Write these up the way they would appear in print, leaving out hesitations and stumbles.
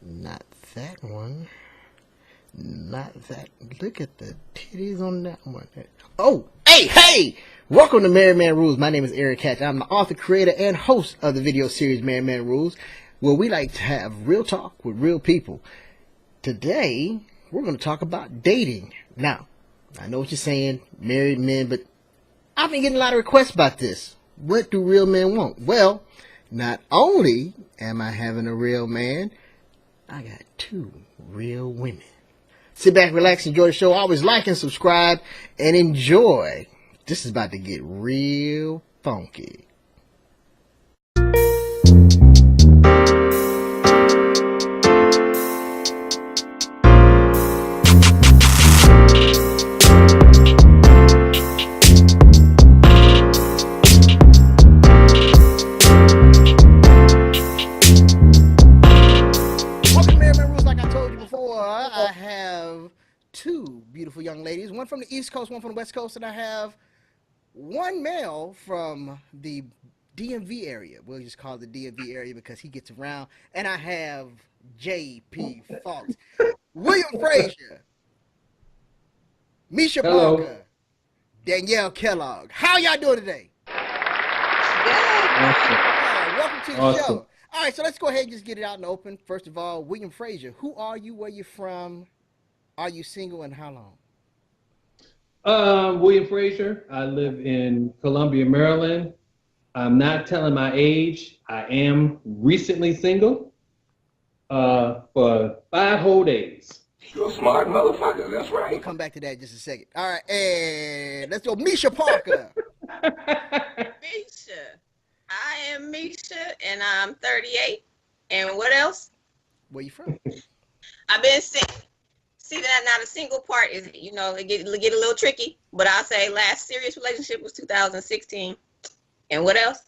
Not that one. Not that. Look at the titties on that one. Oh, hey! Welcome to Married Man Rules. My name is Eric Hatch. I'm the author, creator, and host of the video series Married Man Rules, where we like to have real talk with real people. Today, we're going to talk about dating. Now, I know what you're saying, married men, but I've been getting a lot of requests about this. What do real men want? Well, not only am I having a real man, I got two real women. Sit back, relax, enjoy the show. Always like and subscribe and enjoy. This is about to get real funky. I have two beautiful young ladies, one from the East Coast, one from the West Coast, and I have one male from the DMV area. We'll just call it the DMV area because he gets around. And I have J.P. Fox, William Frazier, Misha Hello. Parker, Danielle Kellogg. How y'all doing today? Awesome. Welcome to the show. All right, so let's go ahead and just get it out in the open. First of all, William Frazier, who are you? Where you from? Are you single and how long? William Frazier. I live in Columbia, Maryland. I'm not telling my age. I am recently single for 5 whole days. You're a smart motherfucker. That's right. We'll come back to that in just a second. All right, and let's go, Misha Parker. Misha. I am Misha, and I'm 38. And what else? Where you from? I've been single. See, that not a single part is, it get a little tricky. But I'll say last serious relationship was 2016. And what else?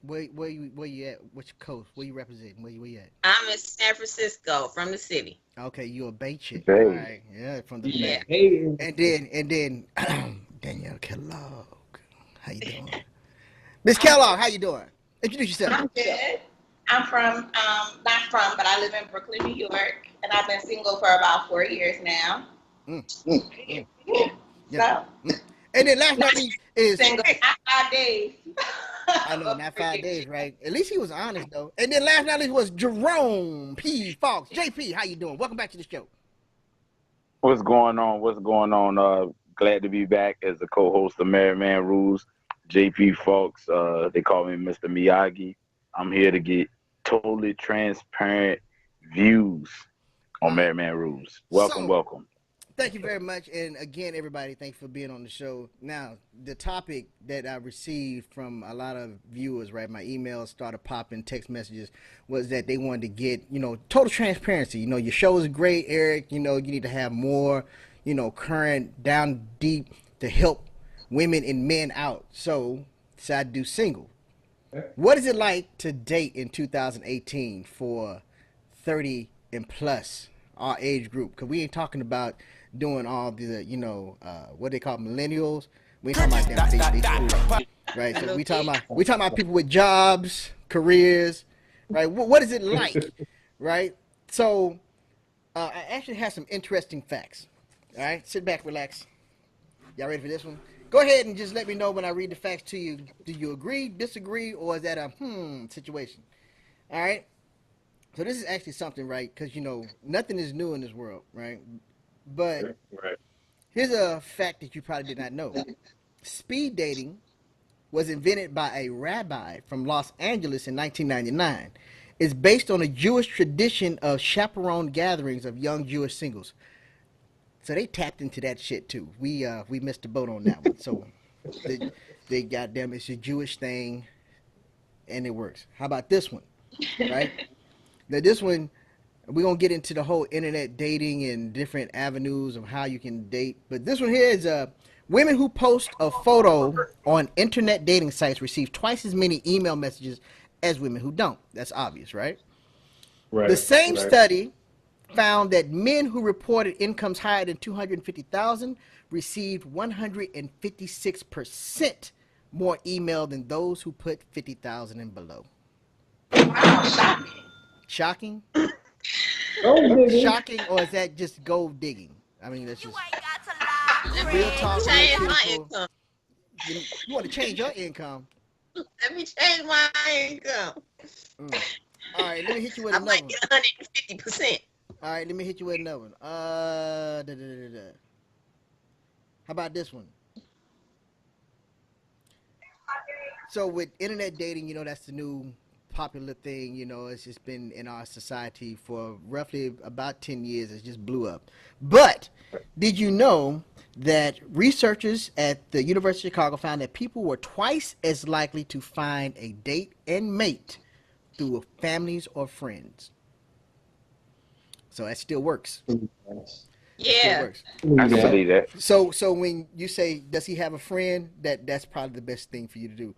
Where you at? Which coast? Where you representing? Where you at? I'm in San Francisco, from the city. Okay, you a Bay chick. Bay. All right, yeah, from the Yeah. Bay. And then Danielle Kellogg. How you doing? Miss Kellogg, how you doing? Introduce yourself. I'm good. I'm from, not from, but I live in Brooklyn, New York, and I've been single for about 4 years now. Yeah. So, And then last but not least is single, not 5 days. I know, not 5 days, right? At least he was honest though. And then last but not least was Jerome P. Fox. JP, how you doing? Welcome back to the show. What's going on? Glad to be back as the co-host of Married Man Rules. JP Fox, they call me Mr. Miyagi. I'm here to get totally transparent views on Married Man Rules. Welcome. Thank you very much. And again, everybody, thanks for being on the show. Now, the topic that I received from a lot of viewers, right, my emails started popping, text messages, was that they wanted to get, total transparency. Your show is great, Eric. You need to have more, current, down deep to help women and men out. So decided to do single. What is it like to date in 2018 for 30 and plus, our age group? Because we ain't talking about doing all the, what they call millennials. We ain't talking about them. They screw up, right? So we talking about people with jobs, careers, right? What is it like, right? So I actually have some interesting facts. All right, sit back, relax. Y'all ready for this one? Go ahead and just let me know when I read the facts to you. Do you agree, disagree, or is that a situation? All right. So this is actually something, right? Because, nothing is new in this world, right? But here's a fact that you probably did not know. Speed dating was invented by a rabbi from Los Angeles in 1999. It's based on a Jewish tradition of chaperone gatherings of young Jewish singles. So they tapped into that shit too. We missed the boat on that one. So they goddamn, it's a Jewish thing, and it works. How about this one, right? Now this one, we're gonna get into the whole internet dating and different avenues of how you can date. But this one here is women who post a photo on internet dating sites receive twice as many email messages as women who don't. That's obvious, right? Right. The same study found that men who reported incomes higher than $250,000 received 156% more email than those who put $50,000 and below. Wow, shocking. Shocking? Gold digging. shocking, or is that just gold digging? I mean, that's just Let real me talk, real change my truthful. income. You want to change your income? Let me change my income. Mm. All right, let me hit you with I another might one. get 150%. All right, let me hit you with another one. How about this one? So with internet dating, that's the new popular thing. It's just been in our society for roughly about 10 years. It just blew up. But did you know that researchers at the University of Chicago found that people were twice as likely to find a date and mate through families or friends? So that still works. It still Yeah. works. I can believe that. So when you say, does he have a friend? That's probably the best thing for you to do,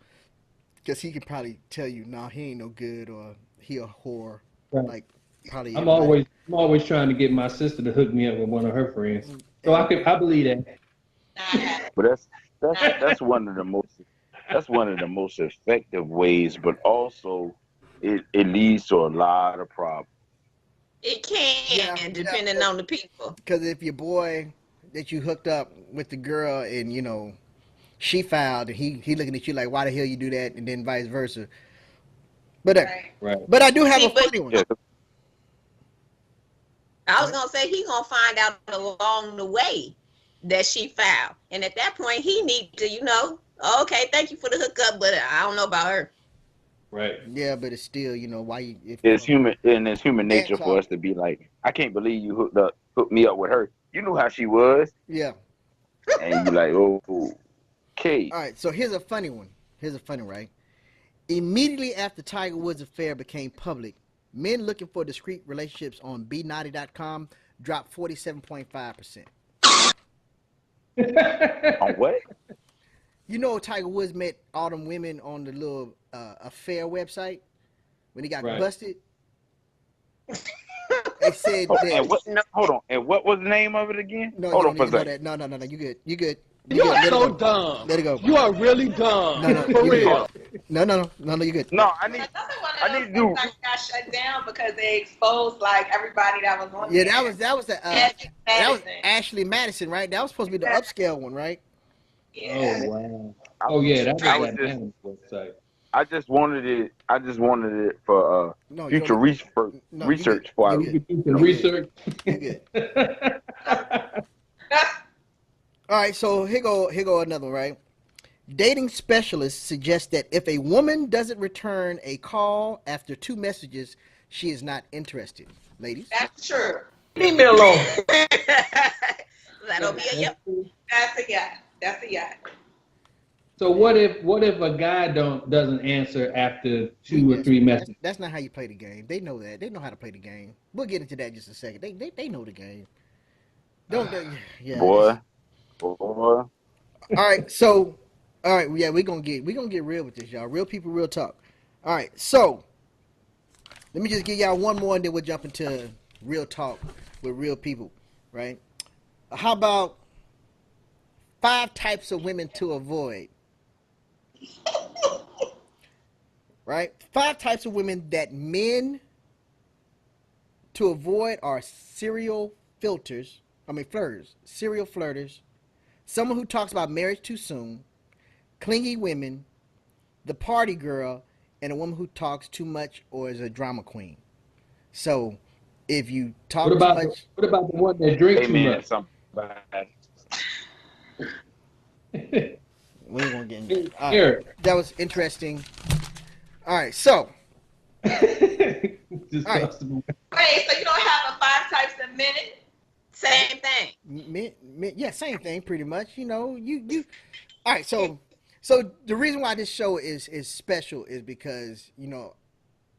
because he can probably tell you, nah, he ain't no good, or he a whore. Right. Like probably I'm everybody. always trying to get my sister to hook me up with one of her friends. So I believe that. But that's one of the most effective ways, but also it leads to a lot of problems. It Yeah, can, depending on the people. because if your boy that you hooked up with the girl, and she fouled, and he looking at you like, why the hell you do that, and then vice versa. But Right. Right. but I do have See, a but funny one. Yeah, I was gonna say he gonna find out along the way that she found, and at that point he need to, okay, thank you for the hookup, but I don't know about her. Right. Yeah, but it's still, why you if it's human and nature for talk. us to be like, I can't believe you hooked me up with her. You knew how she was, Yeah. and you like, oh, okay. All right. So here's a funny one. Here's a funny, right? Immediately after Tiger Woods' affair became public, men looking for discreet relationships on b90.com dropped 47.5%. On what? Tiger Woods met all them women on the little affair website when he got Right. busted. They said Oh, that. and what? No, Hold on. And what was the name of it again? No, you Hold on don't for need a to know second. that. No, no, no, no. You good. You good. You You good. are Let it so go. dumb. Let it go. You are really dumb. No, no, For you good. real. No, no, no, no, no. You good. No, Another one I of need those to do. websites got shut down because they exposed like everybody that was on Yeah, there. Ashley that was Madison. Ashley Madison, right? That was supposed to be the Yeah. upscale one, right? Oh Yeah. wow. I, Oh yeah, that was I was that just. man website. I just wanted it. I just wanted it for No, you don't future need. research. No, you good. Research before You I. We good. could do some You good. research. You good. All right, so here go another one, right? Dating specialists suggest that if a woman doesn't return a call after 2 messages, she is not interested. Ladies, That's true. Leave me alone. that'll be a yep. That's a yeah. That's a yeah. So what if a guy doesn't answer after we 2 or 3 messages? that's not how you play the game. They know that. They know how to play the game. We'll get into that in just a second. They know the game. Don't they? Yeah. Boy, boy. All right. So, all right. Yeah, we gonna get real with this, y'all. Real people, real talk. All right. So let me just give y'all one more, and then we'll jump into real talk with real people, right? How about 5 types of women to avoid? Right? 5 types of women that men to avoid are serial filters. I mean, flirters, serial flirters, someone who talks about marriage too soon, clingy women, the party girl, and a woman who talks too much or is a drama queen. So, if you What talk too about the much, what about the one that drink Hey too man, much? somebody. we ain't gonna get into. All right, Eric. that was interesting. All right, so Just all right, talks about- Wait, so you don't have a 5 types of men? Same thing. yeah, same thing, pretty much. You. All right, so the reason why this show is special is because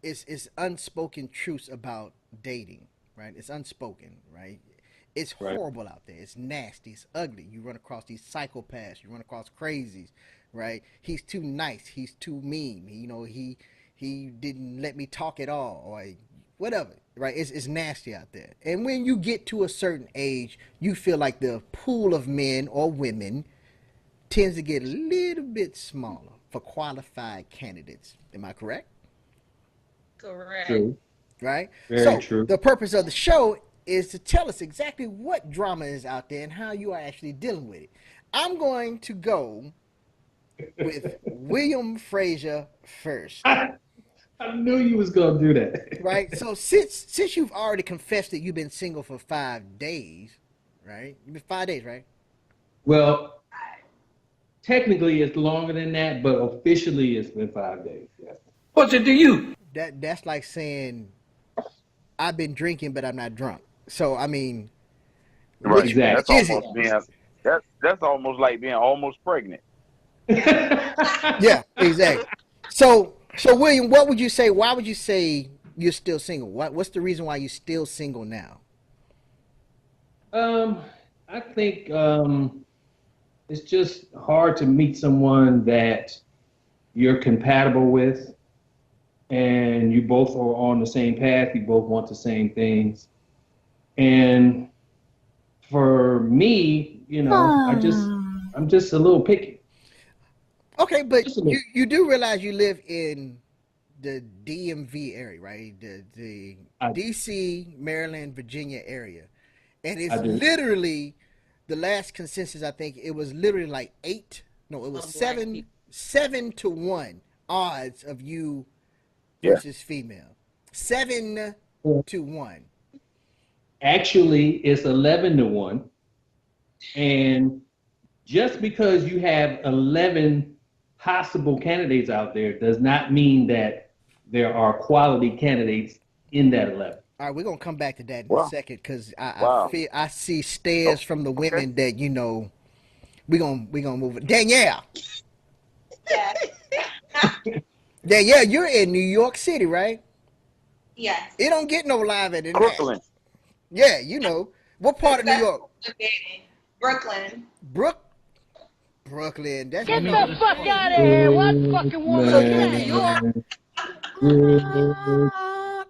it's unspoken truths about dating, right? It's unspoken, right? It's Right. horrible out there. It's nasty. It's ugly. You run across these psychopaths. You run across crazies, right? He's too nice. He's too mean. He didn't let me talk at all, or whatever, right? It's nasty out there. And when you get to a certain age, you feel like the pool of men or women tends to get a little bit smaller for qualified candidates. Am I correct? Correct. True. right? Very So true. the purpose of the show is to tell us exactly what drama is out there and how you are actually dealing with it. I'm going to go with William Frazier first. I knew you was gonna do that. Right. So since you've already confessed that you've been single for 5 days, right? You've been 5 days, right? Well, technically it's longer than that, but officially it's been 5 days. Yes. What's it to you? That's like saying I've been drinking but I'm not drunk. So I mean, Right. Exactly. That's which is it? almost being that's almost like being almost pregnant. Yeah, exactly. So William, what would you say? Why would you say you're still single? What's the reason why you're still single now? Um, I think it's just hard to meet someone that you're compatible with and you both are on the same path, you both want the same things. And for me, I'm just a little picky. Okay, but Just a you little. you do realize you live in the DMV area, right? The I, DC, Maryland, Virginia area. And I it's do. literally the last consensus, I think it was literally like eight, no, it was Of black seven, people. 7-1 odds of you Yeah. versus female. 7-1. Actually, it's 11-1. And just because you have 11 possible candidates out there does not mean that there are quality candidates in that 11. All right, we're gonna come back to that in a Wow. second because I Wow. feel I see Oh, stares from the okay. women that we gonna move it. Danielle, Yes. Danielle, you're in New York City, right? Yes. It don't get no liver than that. Crooklyn. Yeah, what part of New York? Successful dating. Brooklyn. Brook, Brooklyn. That's Get New the York. fuck out of here! What fucking woman? So Get you out in of New here! York? Good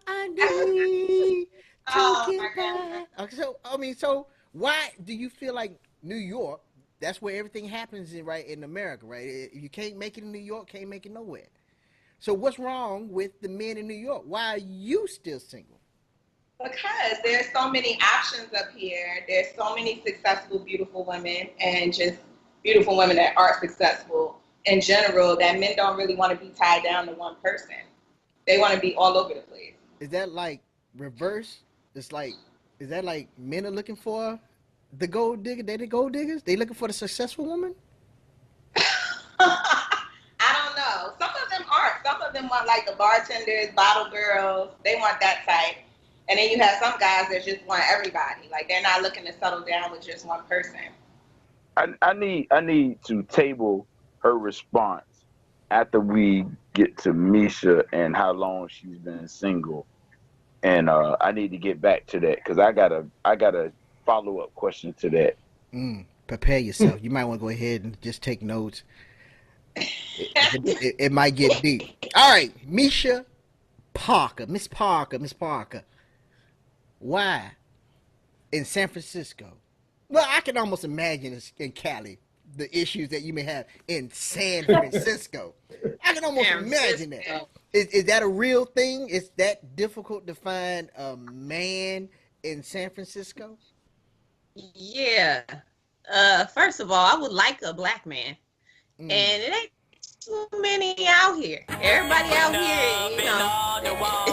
I need to Oh my get goodness. by. Okay, so I mean, so why do you feel like New York? That's where everything happens right in America, right? You can't make it in New York, can't make it nowhere. So what's wrong with the men in New York? Why are you still single? Because there's so many options up here. There's so many successful, beautiful women and just beautiful women that are successful in general that men don't really want to be tied down to one person. They want to be all over the place. Is that like reverse? It's like, is that like men are looking for the gold digger? They the gold diggers? They looking for the successful woman? I don't know. Some of them aren't. Some of them want like the bartenders, bottle girls. They want that type. And then you have some guys that just want everybody. Like they're not looking to settle down with just one person. I need to table her response after we get to Misha and how long she's been single, and I need to get back to that because I got a follow up question to that. Prepare yourself. You might want to go ahead and just take notes. It might get deep. All right, Misha Parker, Miss Parker, Miss Parker. Why in San Francisco? Well, I can almost imagine in Cali the issues that you may have in San Francisco. I can almost San imagine that. Francisco. Is that a real thing? Is that difficult to find a man in San Francisco? Yeah. First of all, I would like a black man, Mm. and it ain't too many out here. Everybody out here,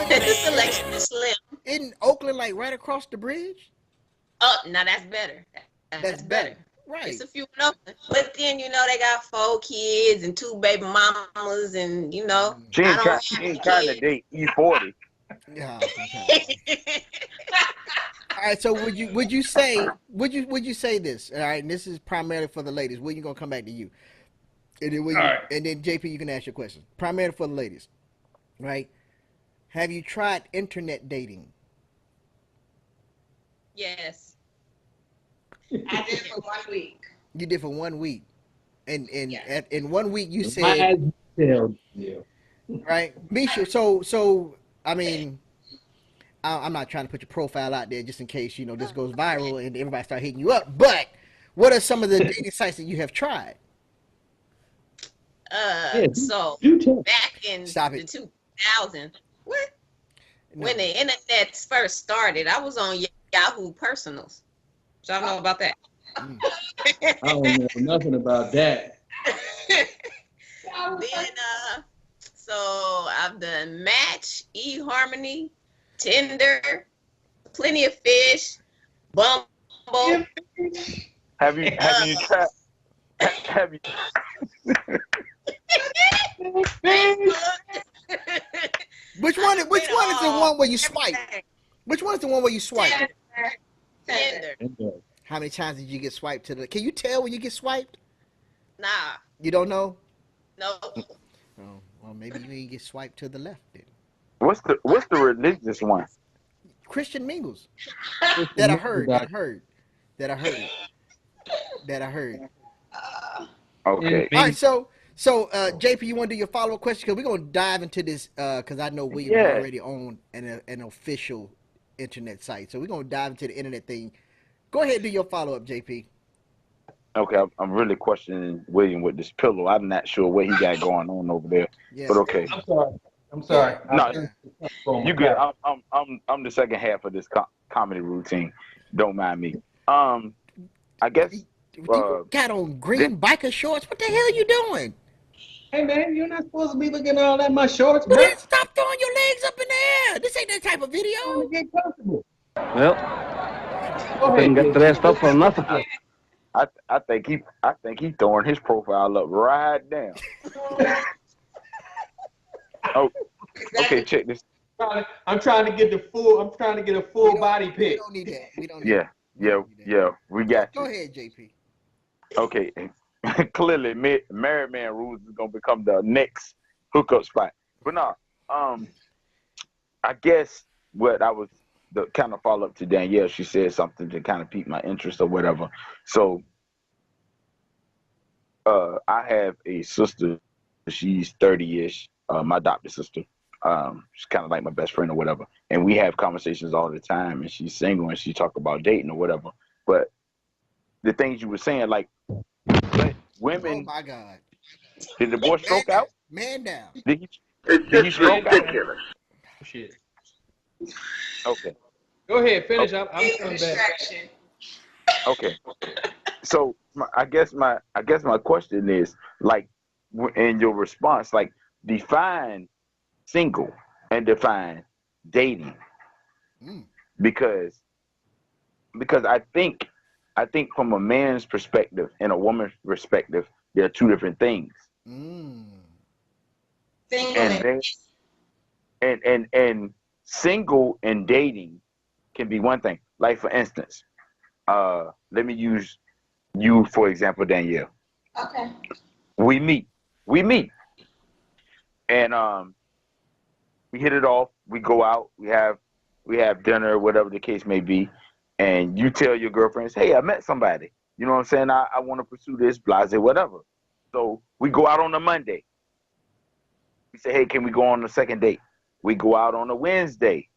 the selection is slim. In Oakland, like right across the bridge? Oh, now that's better. That's better. Right. It's a few enough. But then, they got 4 kids and 2 baby mamas and, She I ain't, don't try, have she ain't trying to kids. date E40. Yeah. All right. So would you say this? All right. And this is primarily for the ladies. William, gonna come back to you, and then and then JP, you can ask your question. Primarily for the ladies, right? Have you tried internet dating? Yes. I did for 1 week. You did for 1 week, and Yes. in 1 week you My said, eyes tell you. right, Misha. So I mean, I'm not trying to put your profile out there just in case this goes viral and everybody start hitting you up. But what are some of the dating sites that you have tried? Yeah, So do tell. back in Stop the it. 2000s, what? when the internet first started, I was on Yahoo Personals. Y'all know about that? Mm. I don't know nothing about that. Then, so I've done Match, eHarmony, Tinder, Plenty of Fish, Bumble. Have you tried? Have you? Which one is the one where you swipe? Which one is the one where you swipe? Tinder. How many times did you get swiped to the? Can you tell when you get swiped? Nah, You don't know? no. Oh, well, maybe you ain't get swiped to the left then. What's the religious one? Christian Mingles. That I heard. Okay. All right, so JP, you want to do your follow-up question? Because we're gonna dive into this because I know William Yeah. already own an official internet site, so we're gonna dive into the internet thing. Go ahead and do your follow-up, JP. Okay, I'm really questioning William with this pillow. I'm not sure what he got going on over there, Yeah. but okay. I'm sorry. No, Yeah. you good. I'm the second half of this comedy routine. Don't mind me. I guess You got on green biker shorts. What the hell you doing? Hey man, you're not supposed to be looking at all that in my shorts, Well, bro. then stop throwing your legs up in the air. This ain't that type of video. I'm trying to get comfortable. Well, Go couldn't ahead. get dressed up for nothing. I think he throwing his profile up right now. Oh, okay. Check this. I'm trying to get a full body We pic. don't need that. We don't need that. Yeah. We got Go you. ahead, JP. Okay. Clearly, Married Man Rules is gonna become the next hookup spot. But no, I guess what I was the kind of follow up to Danielle. She said something to kind of pique my interest or whatever. So, I have a sister. She's 30-ish. My adopted sister. She's kind of like my best friend or whatever. And we have conversations all the time. And she's single and she talk about dating or whatever. But the things you were saying, like women. Oh my God. Did the boy stroke out? Man down. Did he stroke ridiculous. Shit. out? Okay. Go ahead, finish. I'm It's a coming back. distraction. Okay. So I guess my question is, like, in your response, like, define single and define dating, Mm. because I think from a man's perspective and a woman's perspective, there are two different things. Mm. Single And single and dating can be one thing. Like, for instance, let me use you for example, Danielle. Okay. We meet, and we hit it off. We go out. We have dinner, whatever the case may be, and you tell your girlfriends, "Hey, I met somebody. You know what I'm saying? I want to pursue this, blase, whatever." So we go out on a Monday. We say, "Hey, can we go on the second date?" We go out on a Wednesday.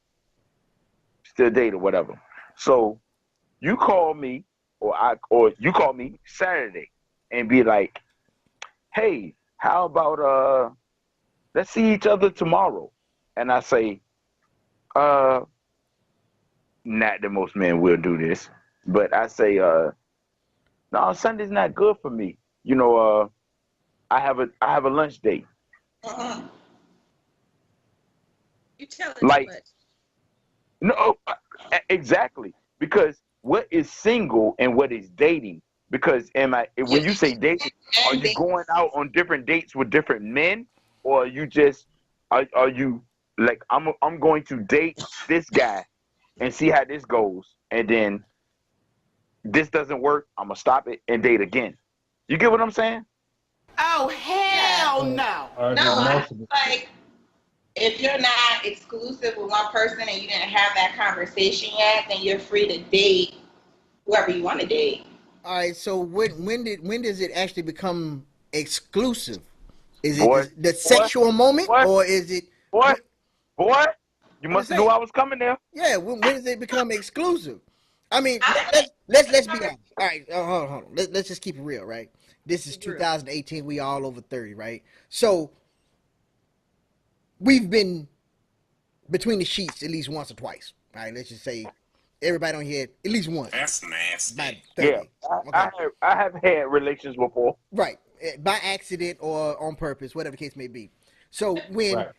Still date or whatever. So you call me, or you call me Saturday, and be like, "Hey, how about let's see each other tomorrow?" And I say, not that most men will do this, but I say, no, Sunday's not good for me. You know, I have a lunch date. Uh-uh. You tell it Like, too much. no, exactly. Because what is single and what is dating? Because when you say dating, are you going out on different dates with different men, or you just are you like, I'm going to date this guy and see how this goes, and then this doesn't work, I'm gonna stop it and date again. You get what I'm saying? Oh, hell no. No, I feel like if you're not exclusive with one person and you didn't have that conversation yet, then you're free to date whoever you want to date. All right. So when does it actually become exclusive? Is Boy, it the sexual moment, boy, or is it? Boy, you must have knew I was coming there. Yeah. When does it become exclusive? I mean, let's be honest. All right. Hold on. Let's just keep it real, right? This is 2018. We all over 30, right? So we've been between the sheets at least once or twice. All right, let's just say everybody on here at least once. That's nasty. By Yeah, 30. Okay. I have had relations before. Right. By accident or on purpose, whatever the case may be. So when Right.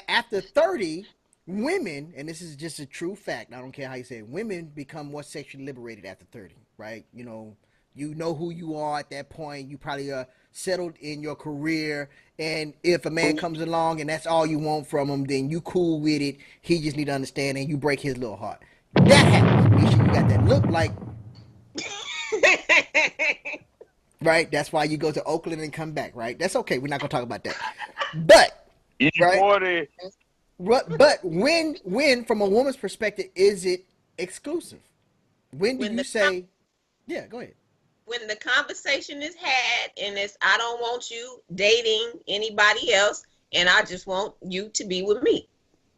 after 30, women, and this is just a true fact, I don't care how you say it, women become more sexually liberated after 30, right? You know who you are at that point. You probably are settled in your career, and if a man comes along and that's all you want from him, then you cool with it. He just need to understand, and you break his little heart. That happens. Misha, you got that look like, right? That's why you go to Oakland and come back, right? That's okay. We're not gonna talk about that. But right, but when from a woman's perspective, is it exclusive? When do you say, yeah, go ahead. When the conversation is had and it's I don't want you dating anybody else and I just want you to be with me.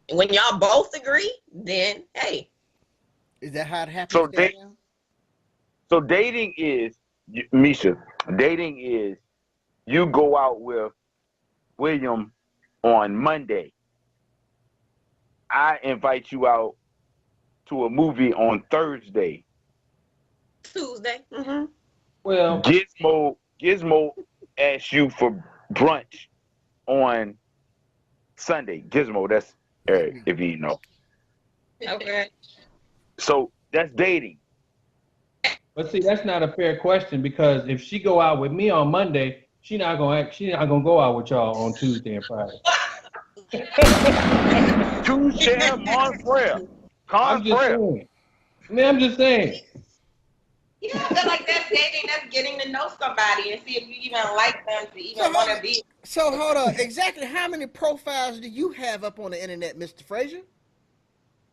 And when y'all both agree, then hey. Is that how it happens? So dating is, Misha, dating is you go out with William on Monday. I invite you out to a movie on Thursday. Tuesday. Mm-hmm. Well, Gizmo asks you for brunch on Sunday. Gizmo, that's Eric, if you know. Okay. So that's dating. but see, that's not a fair question because if she go out with me on Monday, she not gonna go out with y'all on Tuesday and Friday. Touche, mon frere. I'm just saying. I'm just saying. Yeah, I feel like that's dating. That's getting to know somebody and see if you even like them to even want to be. So hold on. Exactly how many profiles do you have up on the internet, Mr. Frazier?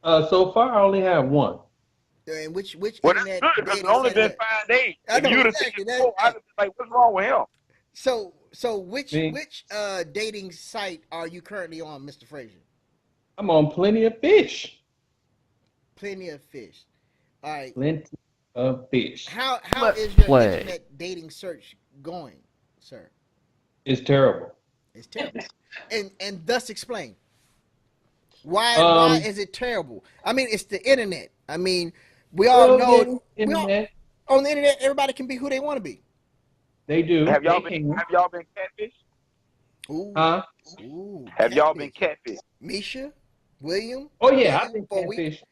So far, I only have one. And which Well, internet? that's good because it's dating only site been is that? 5 days. I If know, you'd have exactly. seen it before, I'd have been like, what's wrong with him? So which Me? dating site are you currently on, Mr. Frazier? I'm on Plenty of Fish. Plenty of Fish. All right. Plenty of Fish. How Let's is your play. internet dating search going, sir? It's terrible. It's terrible. And thus explain. Why is it terrible? I mean, it's the internet. I mean, we all know internet. On the internet everybody can be who they want to be. They do. Have y'all They been catfish? Ooh. Huh? Ooh. Have y'all been catfish? Misha? William? Oh yeah, I've William, been catfish.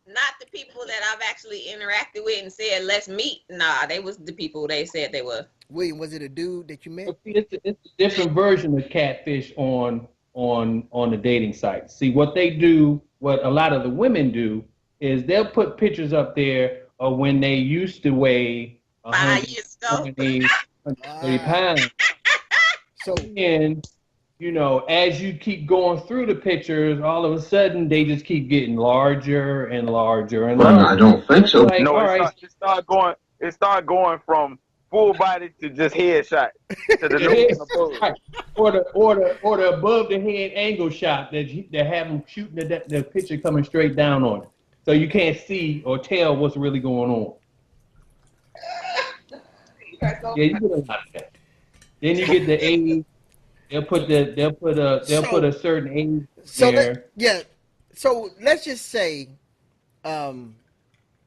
Not the people that I've actually interacted with and said, let's meet. Nah, they was the people they said they were. William, was it a dude that you met? But see, it's a different version of catfish on the dating site. See, what they do, what a lot of the women do, is they'll put pictures up there of when they used to weigh 5 years ago. 130 pounds. So, And, as you keep going through the pictures, all of a sudden they just keep getting larger and larger and larger. I don't think so. Like, No, all right. it started going from full body to just headshot to the nose and above. Right. Or the above the head angle shot that have them shooting the picture coming straight down on it, so you can't see or tell what's really going on. Yeah, you get a lot of that. Then you get the age. They'll put a certain age there. So let's just say, in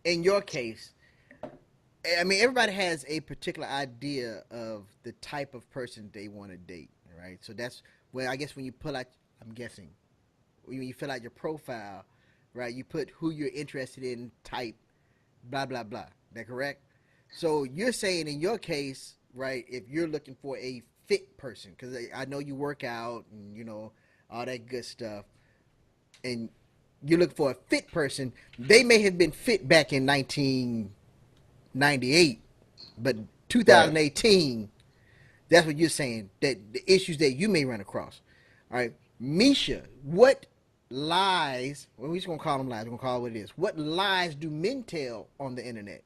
your case, I mean, everybody has a particular idea of the type of person they want to date, right? So that's where I guess when you pull out, I'm guessing, when you fill out your profile, right? You put who you're interested in, type, blah blah blah. That correct? So you're saying in your case, right? If you're looking for a fit person, because I know you work out and all that good stuff, and you're looking for a fit person, they may have been fit back in 1998, but 2018, right. That's what you're saying, that the issues that you may run across. All right, Misha, what lies, well, we're just going to call them lies, we're going to call it what it is. What lies do men tell on the internet?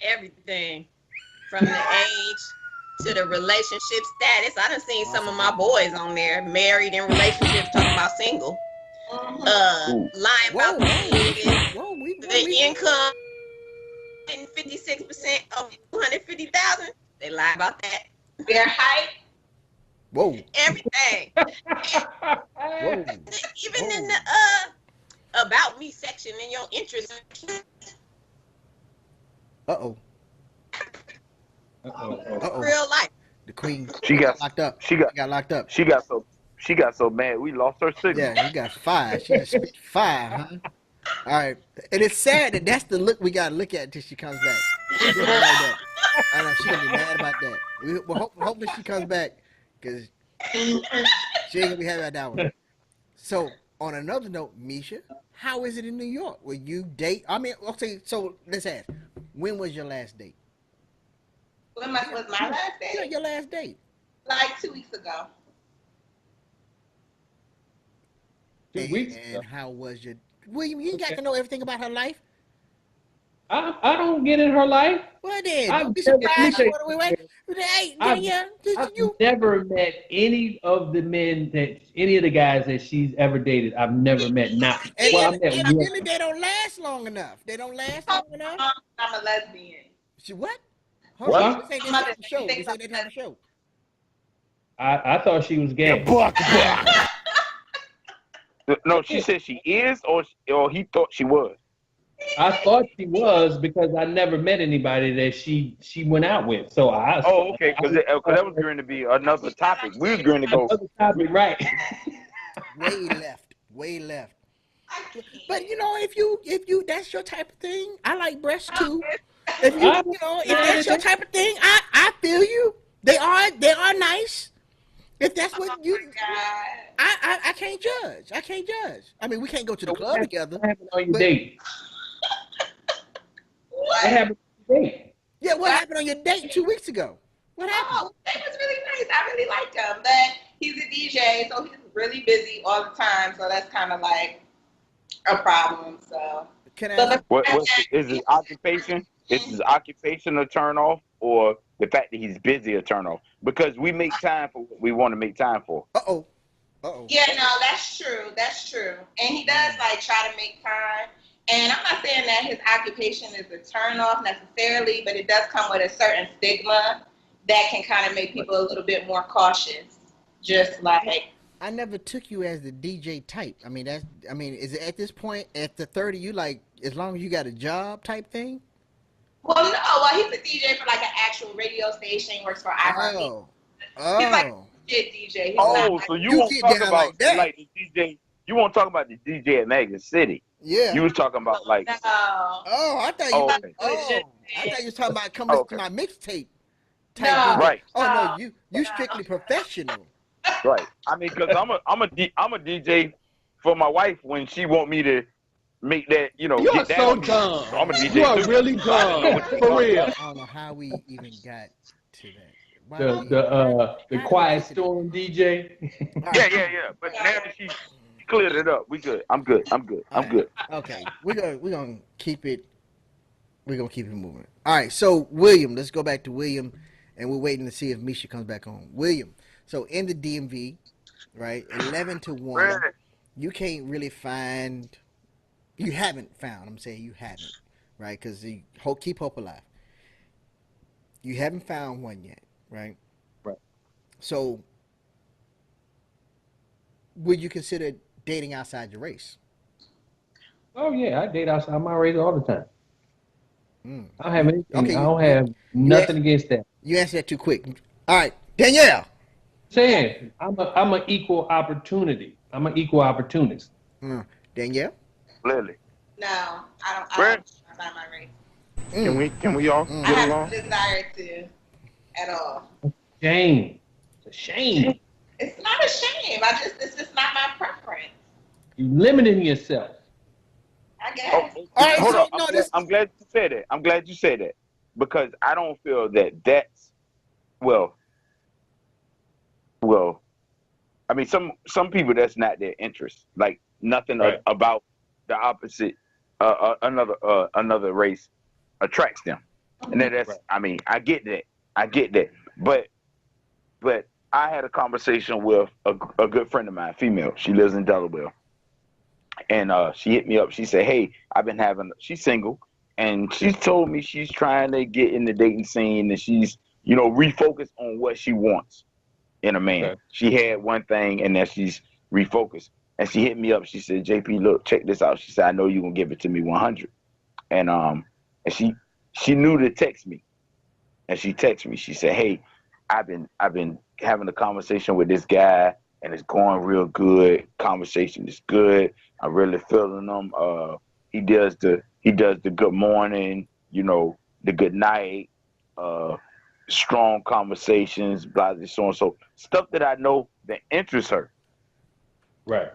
Everything. From the age to the relationship status. I done seen some of my boys on there, married in relationships, talking about single. Lying about the income, 56% of 250,000. They lie about that. Their height. Whoa. Everything. Whoa. Even in the about me section in your interest. Uh-oh. Uh-oh. Real life. The queen She got locked up. she got Locked up. she got so mad we lost her signal. Yeah, you got fired. She just spit fire, huh? All right. And it's sad that that's the look we got to look at until she comes back. She gonna be like that. I know she's going to be mad about that. Hopefully she comes back because she ain't going to be happy about that one. So, on another note, Misha, how is it in New York? Will you date? I mean, okay, so let's ask. When was your last date? When was my last Yeah, date? your last date. Like 2 weeks ago. 2 weeks ago. And how was your... William, you ain't got to know everything about her life. I don't get in her life. Well, then, I've don't be never- let me surprised. tell you Hey, I've- Danielle, I've you... never met any of the guys that she's ever dated. I've never met not. And Well, I met evidently, one. they don't last long enough. They don't last long enough. I'm a lesbian. She what? Hold What? on. This ain't that type of show. This ain't that type of show. I thought she was gay. No, she said she is, or he thought she was. I thought she was because I never met anybody that she went out with. So I. Oh, okay, because that was going to be another topic. We was going to go. Another topic, right? Way left. But you know, if you that's your type of thing. I like breasts too. If that's your type of thing, I feel you. They are nice. If that's what you, I can't judge. I mean, we can't go to the club together. What happened on your date? What happened on your date? Yeah, what happened on your date 2 weeks ago? What happened? Oh, it was really nice. I really liked him, but he's a DJ, so he's really busy all the time. So that's kind of like a problem. So can I? Is his occupation? Is his occupation a turn off, or the fact that he's busy a turn off? Because we make time for what we want to make time for. Yeah, no, that's true. And he does like try to make time. And I'm not saying that his occupation is a turn off necessarily, but it does come with a certain stigma that can kind of make people a little bit more cautious. Just like I never took you as the DJ type. I mean, is it at this point at the 30 you like as long as you got a job type thing? Well, no. Well, he's a DJ for like an actual radio station. He works for iHeartMedia. He's like a shit DJ. He's so you won't talk about like the DJ. You won't talk about the DJ at Magic City. Yeah. You was talking about like. No. I thought you. I thought you was talking about coming to my mixtape. No. Right. Oh no, you strictly professional. Right. I mean, because I'm a DJ for my wife when she want me to make that, You're get down. so dumb. So I'm a DJ. You are really dumb. For real. I don't know how we even got to that. The quiet storm DJ. Yeah. But now that she cleared it up, we good. I'm good. Okay, we're gonna keep it. We're gonna keep it moving. All right. So William, let's go back to William, and we're waiting to see if Misha comes back on. William. So in the DMV, right, 11-1, you can't really find. You haven't found. I'm saying you haven't, right? Because you keep hope alive. You haven't found one yet, right? Right. So, would you consider dating outside your race? Oh yeah, I date outside my race all the time. I don't have anything. Okay, I don't have nothing against that. You answered that too quick. All right, Danielle. Saying I'm an equal opportunity. I'm an equal opportunist. Danielle. Lily. No, I don't find my race. Can we all I get have along? no desire to at all. Shame. It's a shame. It's not a shame. It's just not my preference. You limiting yourself. I guess. All right, Hold so, on. I'm glad you said that. I'm glad you said that because I don't feel that's well. I mean, some people that's not their interest. Like nothing about the opposite, another race attracts them, and that's. Right. I mean, I get that. But I had a conversation with a good friend of mine, female. She lives in Delaware. And she hit me up. She said, hey, she's single. And she told me she's trying to get in the dating scene and she's, refocused on what she wants. in a man. Okay. She had one thing, and then she's refocused. And she hit me up. She said, "JP, look, check this out." She said, "I know you're gonna give it to me 100." And she knew to text me, and she texted me. She said, "Hey, I've been having a conversation with this guy, and it's going real good. Conversation is good. I'm really feeling him. He does the good morning, the good night, uh, strong conversations, blah, blah, so and so stuff that I know that interests her." Right.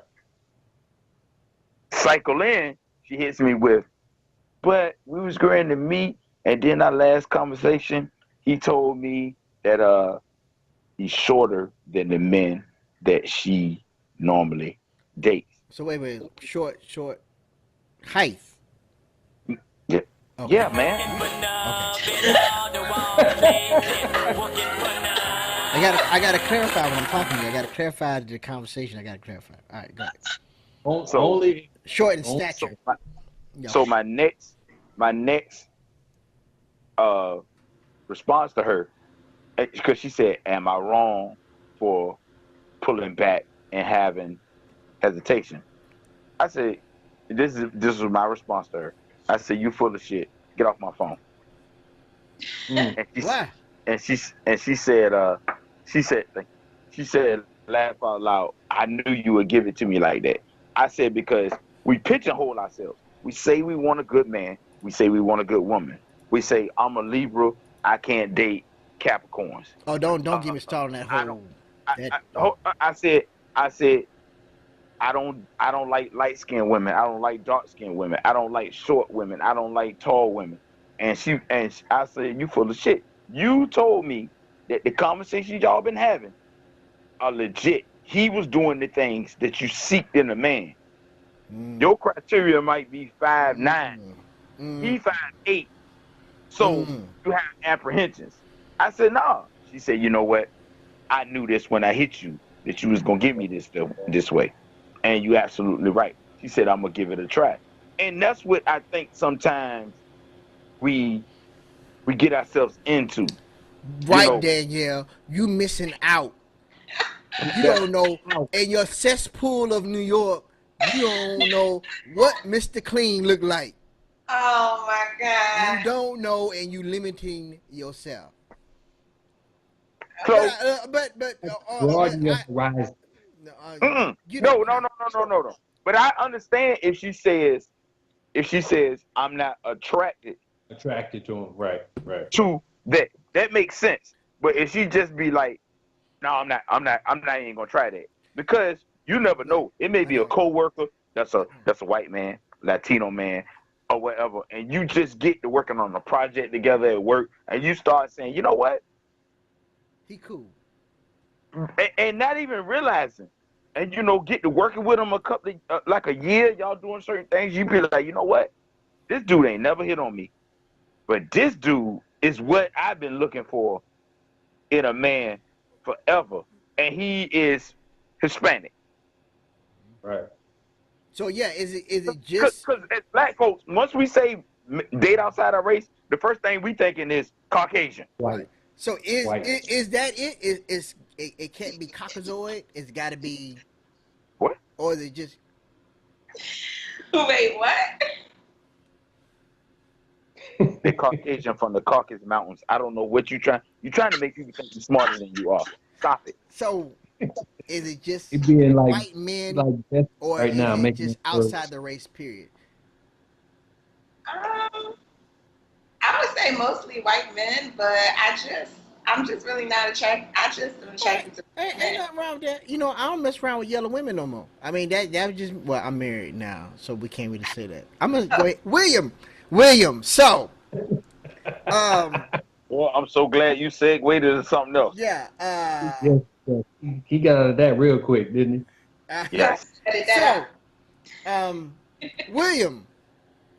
Cycle in, she hits me with, "But we was going to meet, and then our last conversation, he told me that he's shorter than the men that she normally dates." So wait, short height. Yeah, Okay. yeah, man. Okay. I gotta clarify when I'm talking to you. I gotta clarify the conversation. I gotta clarify. All right, go ahead. So, Only Short in only- stature. Yo. so my next uh response to her, because she said, "Am I wrong for pulling back and having hesitation?" I said, this was my response to her. I said, "You full of shit. Get off my phone." And she Why? and she said, laugh out loud, "I knew you would give it to me like that." I said, "Because we pigeonhole ourselves. We say we want a good man. We say we want a good woman. We say, I'm a Libra. I can't date Capricorns." Oh, don't get me started on that I whole. don't. I, That. I said, I don't like light skinned women. I don't like dark skinned women. I don't like short women. I don't like tall women. I said, "You full of shit. You told me that the conversations y'all been having are legit. He was doing the things that you seek in a man. Mm, Your criteria might be 5'9". mm, He 5'8". So mm. you have apprehensions." I said, "Nah." She said, "You know what? I knew this when I hit you, that you was gonna give me this way. And you absolutely right." She said, "I'm gonna give it a try." And that's what I think sometimes we get ourselves into. You Right, know, Danielle, you missing out. You don't know. In your cesspool of New York, you don't know what Mr. Clean look like. Oh my You God. don't know, and you limiting yourself. so broaden your horizon. Uh, you know, no, no, no, no, no, no, no. But I understand if she says, "I'm not attracted Attracted to him. Right. Right. to that," that makes sense. But if she just be like, "No, I'm not even gonna try that," because you never right. know. It may I be a know. coworker that's a white man, Latino man, or whatever, and you just get to working on a project together at work, and you start saying, "You know what?" He cool. And not even realizing, and get to working with him a couple of, like a year, y'all doing certain things. You be like, "You know what? This dude ain't never hit on me, but this dude is what I've been looking for in a man forever, and he is Hispanic." Right. So yeah, is it just Because as black folks, once we say date outside our race, the first thing we thinking is Caucasian. right? White. So is White. is that it? It can't be Caucasoid? It's got to be, What? or is it just Wait, what? The Caucasian from the Caucasus Mountains. I don't know what you're trying to make people think you're smarter than you are. Stop it. so? Is it just It being white men, that's or right is now it making just it outside the race? Period. I would say mostly white men, but I'm just really not attracted. I just am attracted to Ain't men. nothing wrong with that. I don't mess around with yellow women no more. I mean that was just, well, I'm married now, so we can't really say that. I'm gonna go ahead. William. So, Well, I'm so glad you segued to something else. yeah. yes, yes. He got out of that real quick, didn't Yes. Edit that So, out. William,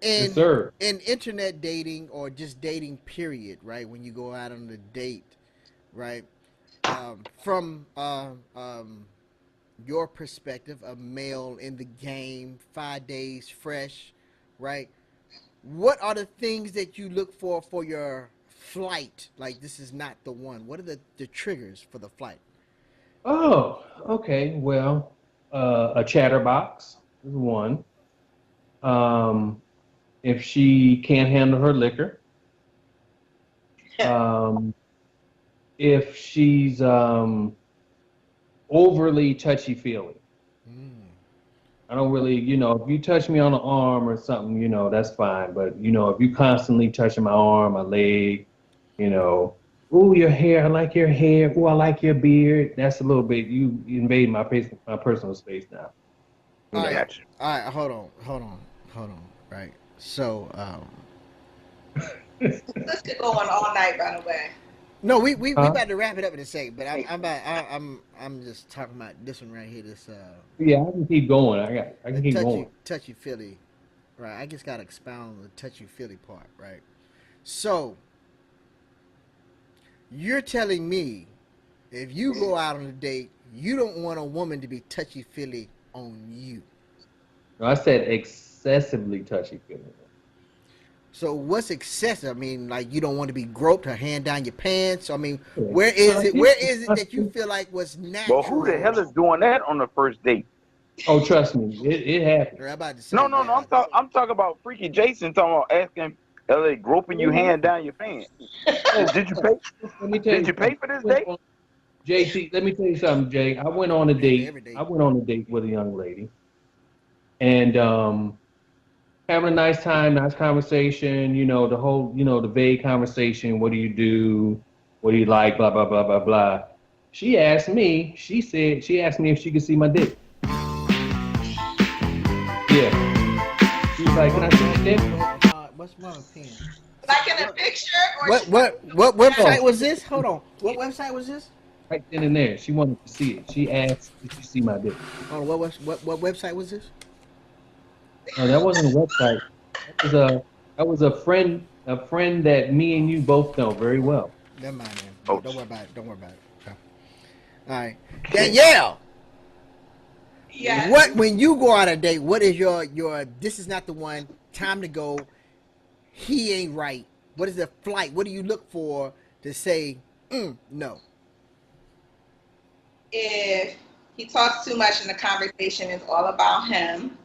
he? Yes, in sir. internet dating or just dating period, right? When you go out on a date, right? From your perspective, a male in the game, 5 days fresh, right? What are the things that you look for your flight? Like, this is not the one. What are the triggers for the flight? Oh, okay. Well, a chatterbox is one. Um, if she can't handle her liquor, um, if she's overly touchy feely. Mm. I don't really, if you touch me on the arm or something, that's fine. But if you constantly touching my arm, my leg, you know, ooh, your hair, I like your hair. Ooh, I like your beard. That's a little bit, you invade my personal space now. All You know. right, Gotcha. all right. Hold on. Right. So, This could go on all night, by the way. no, we Huh? about to wrap it up in a second, but I'm just talking about this one right here. This Yeah, I can keep going. I the can keep going. touchy feely, right? I just gotta expound on the touchy feely part, right? So you're telling me if you go out on a date, you don't want a woman to be touchy feely on you. No, I said excessively touchy feely. So what's excessive? I mean, like you don't want to be groped or hand down your pants. I mean, Yeah. where is it? Where is it that you feel like was Well, who the natural? hell is doing that on the first date? Oh, trust me, it Or happens. I'm about to No, say, no, no. yeah. I'm talking about Freaky Jason. Talking about asking, LA groping you hand down your pants. Oh, Did you pay? let me tell Did you you pay something. for this date? JT, let me tell you something, Jay. Pay for every I date. went on a date with a young lady, and having a nice time, nice conversation. The whole, the vague conversation. What do you do? What do you like? Blah blah blah blah blah. She asked me. She asked me if she could see my dick. Yeah. She was like, "Can I see your dick?" What's my pen? Like in a picture, or What she wants what you to what look at website it. No, was this? Hold on. What website was this? right then and there. She wanted to see it. She asked, "Did you see my dick?" Hold on. What website was this? No, that wasn't a website. That was a a friend that me and you both know very well. Never mind, man. Oh, Don't worry about it. Don't worry about it. Okay. All right, okay. Danielle. Yes. What when you go on a date? What is your? This is not the one. Time to go. He ain't right. What is the flight? What do you look for to say no? If he talks too much and the conversation is all about him,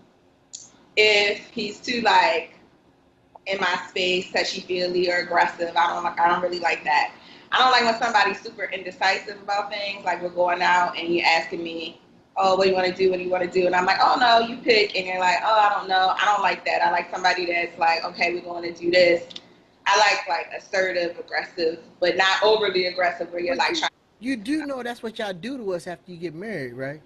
if he's too like in my space, touchy feely or aggressive, I don't really like that. I don't like when somebody's super indecisive about things. Like we're going out and you're asking me, oh, what do you want to do? What do you want to do? And I'm like, oh no, you pick. And you're like, oh, I don't know. I don't like that. I like somebody that's like, okay, we're going to do this. I like assertive, aggressive, but not overly aggressive where you're But like trying. you do know that's what y'all do to us after you get married, right?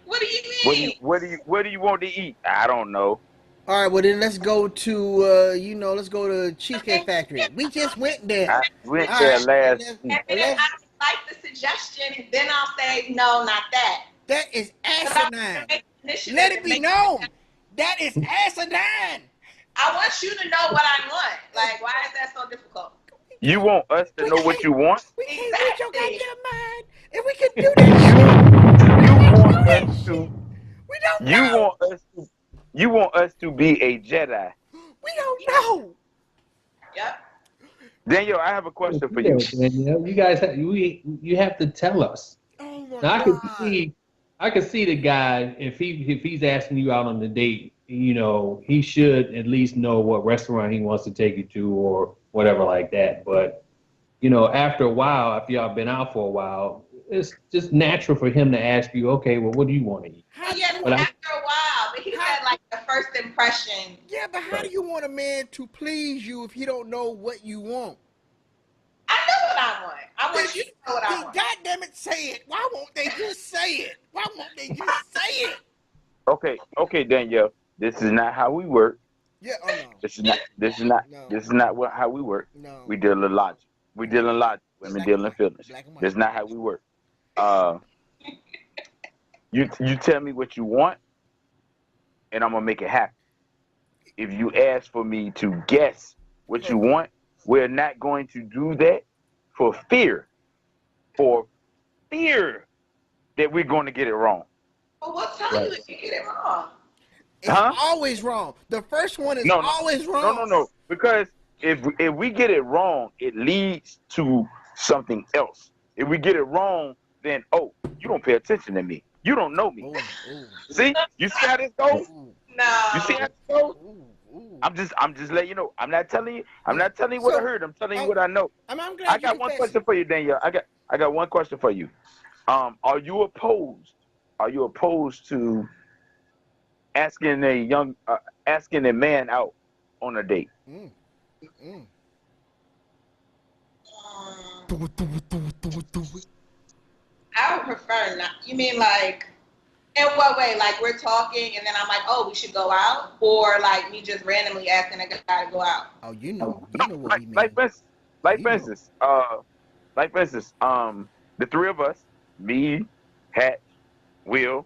What do you What do mean? you what do you want to eat? I don't know. All right, well then let's go to let's go to Cheesecake Factory. We just went there. I went All there right, last let's, week. And well, then I like the suggestion, and then I'll say, no, not that. that is Because I want asinine. to make initiative Let it and be make. known that is asinine. I want you to know what I want. Like, why is that so difficult? You want us to We know what can't you want? we can't read your Exactly. goddamn mind. If we could do that You shit, you we want do us that shit. to We don't you know. want us to you want us to be a Jedi. We don't know. Yep. Daniel, I have a Yeah, question for you. Danielle, you guys you have to tell us. Oh my Now god. I could see the guy if he's asking you out on the date, he should at least know what restaurant he wants to take you to or whatever like that. But after a while, after y'all been out for a while, it's just natural for him to ask you, okay, well, what do you want to eat? How do Yeah, you But want? after a while, but he How? said like the first impression. Yeah, but how do right. you want a man to please you if he don't know what you want? I know what I want. I Then, want you to know what I then want. goddamn it, say it. Why won't they just say it? Why won't they just say it? Okay, Danielle. This is not how we work. Yeah. Oh no. No. This is not how we work. No. We deal in logic. We No. deal in logic. Women Black and deal in white. feelings. Black and white. This is not how we work. Uh, you tell me what you want, and I'm gonna make it happen. If you ask for me to guess what you want, we're not going to do that for for fear that we're going to get it wrong. But we'll tell Right. you if you get it wrong. It's Huh? always wrong. The first one is No, no, always no, no, wrong. no. Because if we get it wrong, it leads to something else. If we get it wrong, then you don't pay attention to me. You don't know me. See? You see how this goes? No. You see how this goes? I'm just letting you know. I'm not telling you what I heard. I'm telling you what I know. I'm glad I got one question for you, Danielle. I got one question for you. Are you opposed to asking a man out on a date? I would prefer not. You mean like, in what way? Like we're talking and then I'm like, oh, we should go out? Or like me just randomly asking a guy to go out? Oh, you know what we mean. Like for instance, the three of us, me, Hatch, Will,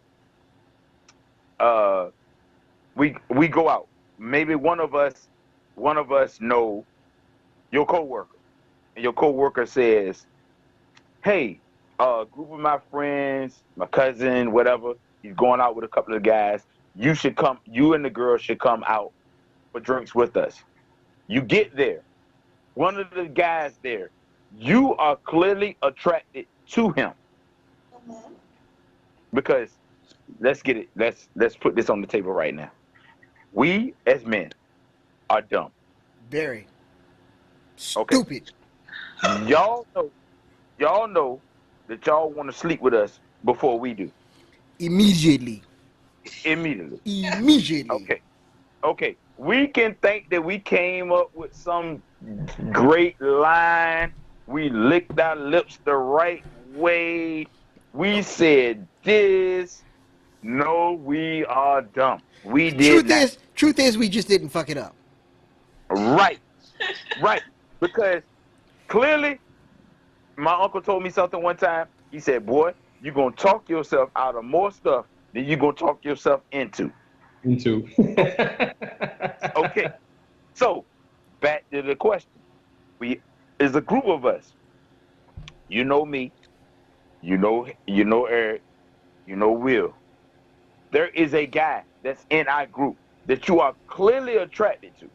we go out. Maybe one of us know your coworker, and your coworker says, "Hey, a group of my friends, my cousin, whatever, he's going out with a couple of guys. You should come. You and the girl should come out for drinks with us." You get there. One of the guys there, you are clearly attracted to him. Because let's get it. Let's put this on the table right now. We as men are dumb. Very Okay. stupid. Y'all know that y'all want to sleep with us before we do. Immediately. Okay. We can think that we came up with some great line. We licked our lips the right way. We said this. No, we are dumb. We did not. Truth is, we just didn't fuck it up. Right. Because clearly, my uncle told me something one time. He said, boy, you're going to talk yourself out of more stuff than you're going to talk yourself into. Okay. So, back to the question. We is a group of us. You know me. You know Eric. You know Will. There is a guy that's in our group that you are clearly attracted to.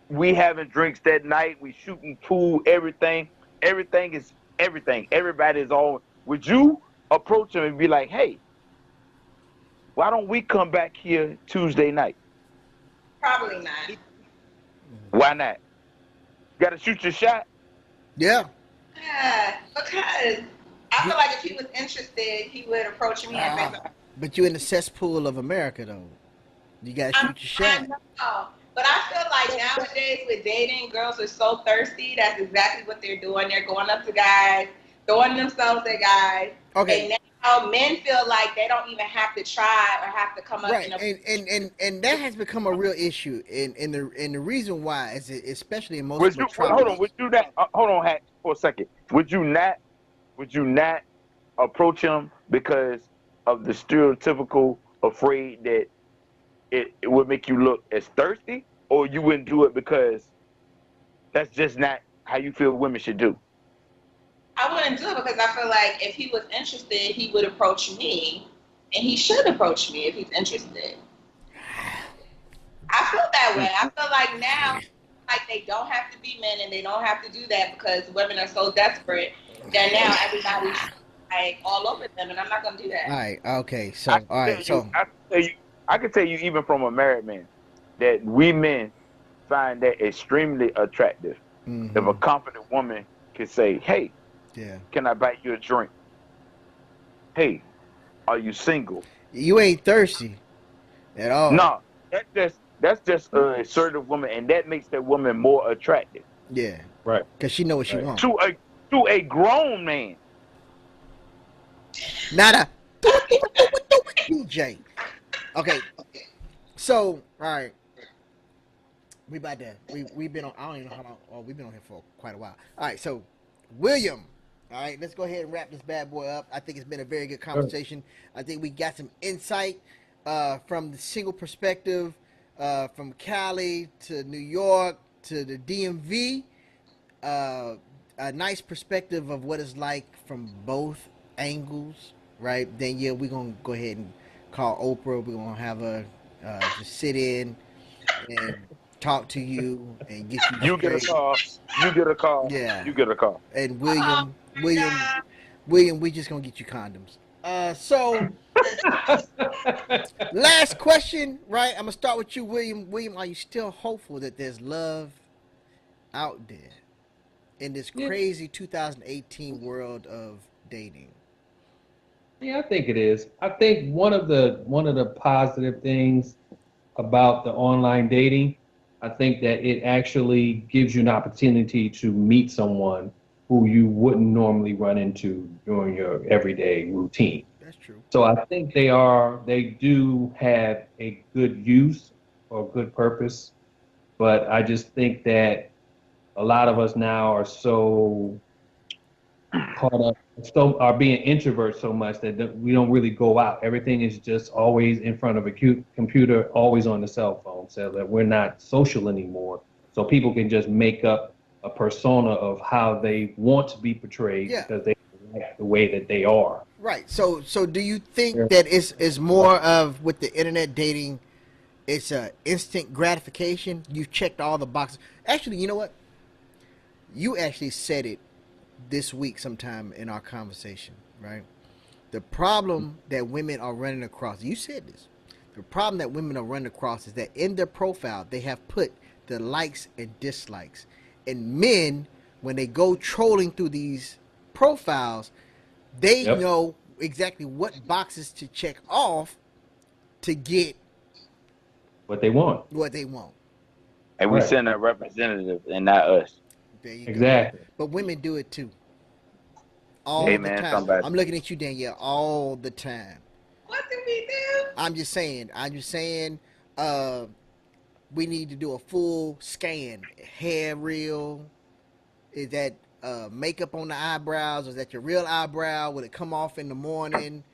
We having drinks that night. We shooting pool. Everything is everything. Everybody is all. Would you approach him and be like, hey, why don't we come back here Tuesday night? Probably not. Why not? Got to shoot your shot? Yeah. Because I feel like if he was interested, he would approach me and say, but you're in the cesspool of America, though. You got to shoot your shot. I know. But I feel like nowadays with dating, girls are so thirsty. That's exactly what they're doing. They're going up to guys, throwing themselves at guys. Okay. And now men feel like they don't even have to try or have to come up. Right. And that has become a real issue. And the reason why is especially in most metropolis. Hold on, Hat, for a second. Would you not approach him because of the stereotypical afraid that it would make you look as thirsty, or you wouldn't do it because that's just not how you feel women should do? I wouldn't do it because I feel like if he was interested, he would approach me, and he should approach me if he's interested. I feel that way. I feel like now, like they don't have to be men and they don't have to do that because women are so desperate that now everybody's like all over them, and I'm not gonna do that. All right. Okay. So I can tell you even from a married man that we men find that extremely attractive. Mm-hmm. If a confident woman can say, "Hey, can I buy you a drink? Hey, are you single? You ain't thirsty at all." No, that's just an assertive woman, and that makes that woman more attractive. Yeah, right. Because she knows what she wants. To a grown man. Not a DJ. Okay. So, all right. We've been on, I don't even know how long, we've been on here for quite a while. All right, so William, all right, let's go ahead and wrap this bad boy up. I think it's been a very good conversation. I think we got some insight from the single perspective, from Cali to New York to the DMV. A nice perspective of what it's like from both angles, right? Then we're gonna go ahead and call Oprah. We're gonna have her just sit in and talk to you and get you You get a straight. call. You get a call. Yeah. You get a call. And Oh my God. William, we just gonna get you condoms. So last question, right? I'm gonna start with you, William. William, are you still hopeful that there's love out there in this Yeah, crazy 2018 world of dating? yeah, I think it is. I think one of the positive things about the online dating, I think that it actually gives you an opportunity to meet someone who you wouldn't normally run into during your everyday routine. That's true. So I think they do have a good use or good purpose, but I just think that a lot of us now are so caught up, so are being introverts so much that we don't really go out. Everything is just always in front of a computer, always on the cell phone, so that we're not social anymore. So people can just make up a persona of how they want to be portrayed Yeah. because they like the way that they are. Right. So do you think Yeah. that it's more of with the internet dating? It's a instant gratification. You've checked all the boxes. Actually, you know what? You actually said it this week sometime in our conversation, right? The problem that women are running across, you said this. The problem that women are running across is that in their profile, they have put the likes and dislikes. And men, when they go trolling through these profiles, they Yep. know exactly what boxes to check off to get What they want. what they want. And we Right. send a representative and not us. There you go. Exactly. But women do it too. Yeah. All Hey the man, time. somebody. I'm looking at you, Danielle, all the time. What do we do? I'm just saying. Uh, we need to do a full scan. Hair real? Is that makeup on the eyebrows? Is that your real eyebrow? Will it come off in the morning?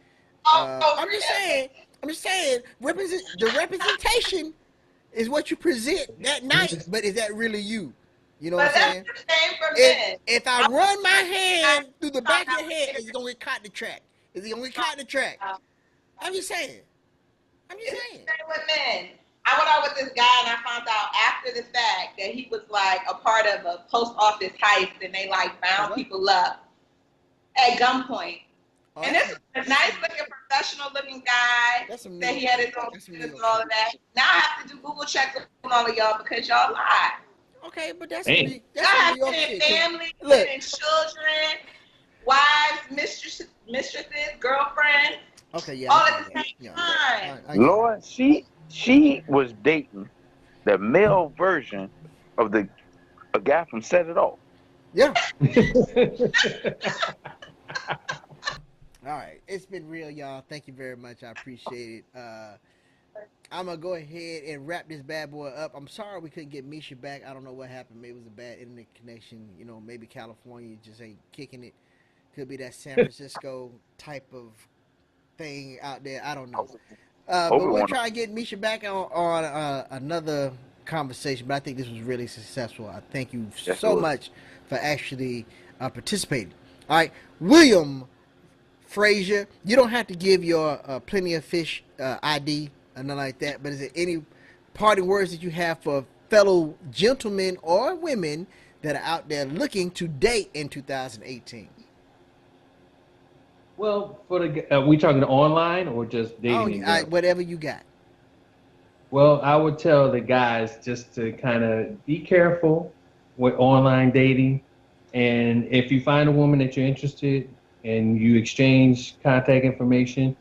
I'm just saying. I'm just saying. The representation is what you present that night, but is that really you? You know what But I'm that's saying? the same for men. If I run my hand through the back of your head, is it gonna get caught in the track? Is it gonna get caught in the track? I'm just saying. I'm just It's saying. the same with men. I went out with this guy and I found out after the fact that he was like a part of a post office heist and they like bound What? people up at gunpoint. Oh, And this was a nice looking, professional looking guy. that's some New Said York he had his shit. own That's some New business York and all shit. of that. Now I have to do Google checks on all of y'all because y'all lie. Okay, but that's Damn. some Y'all New have York sent shit. 'Cause families look, and children, wives, mistresses, girlfriends, okay, yeah, all I at get the that. same Yeah, time. I get that. Lord, she was dating the male version of the a guy from Set It Off. Yeah. All right, it's been real, y'all. Thank you very much. I appreciate it. I'm gonna go ahead and wrap this bad boy up. I'm sorry we couldn't get Misha back. I don't know what happened. Maybe it was a bad internet connection. You know, maybe California just ain't kicking it. Could be that San Francisco type of thing out there. I don't know. Hope But it we'll won't. try and get Misha back on another conversation. But I think this was really successful. I thank you Yes, it so was. much for actually participating. All right, William Frazier, you don't have to give your Plenty of Fish ID or nothing like that. But is there any parting words that you have for fellow gentlemen or women that are out there looking to date in 2018? Well, we talking online or just Oh, dating in general? whatever you got. Well, I would tell the guys just to kind of be careful with online dating. And if you find a woman that you're interested and you exchange contact information,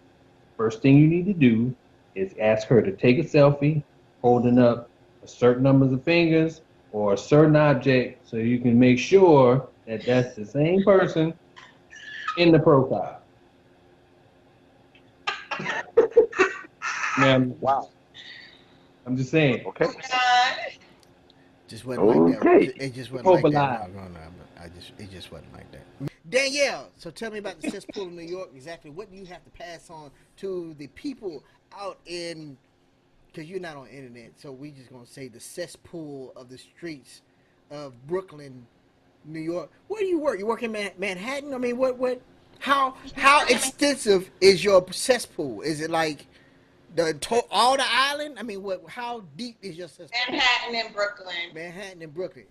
first thing you need to do is ask her to take a selfie holding up a certain numbers of fingers or a certain object so you can make sure that that's the same person in the profile. Now, Wow. I'm just saying. Okay. Just wasn't like that. Okay. It just wasn't Hope like that. alive. No. It just wasn't like that. Danielle, so tell me about the cesspool of New York. Exactly what do you have to pass on to the people out in? Because you're not on the internet, so we just gonna say the cesspool of the streets of Brooklyn, New York. Where do you work? You work in Manhattan? I mean, what? How extensive is your cesspool? Is it like all the island. I mean, what? How deep is your system? Manhattan and Brooklyn. Manhattan and Brooklyn,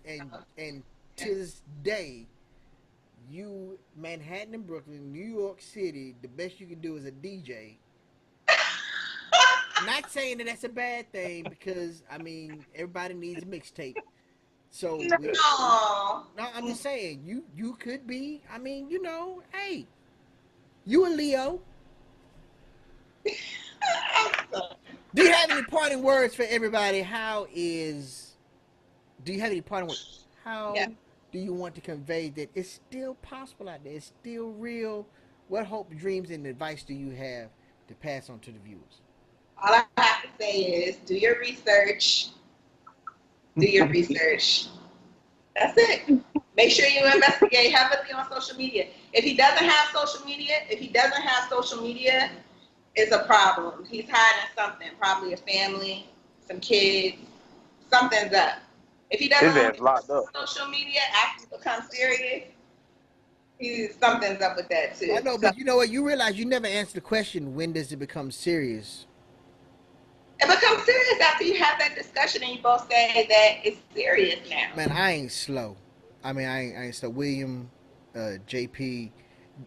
and to this day, Manhattan and Brooklyn, New York City, the best you can do is a DJ. Not saying that that's a bad thing because I mean everybody needs a mixtape. So no, I'm just saying you could be. I mean, hey, you a Leo. Do you have any parting words for everybody? Do you have any parting words? How do you want to convey that it's still possible out there? It's still real. What hope, dreams, and advice do you have to pass on to the viewers? All I have to say is do your research. Do your research. That's it. Make sure you investigate heavily on social media. If he doesn't have social media, it's a problem. He's hiding something, probably a family, some kids, something's up. If he doesn't have social media after it becomes serious, something's up with that too. I know, but you know what? You realize you never answered the question, when does it become serious? It becomes serious after you have that discussion and you both say that it's serious now. Man, I ain't slow. I mean, I ain't slow. William, JP,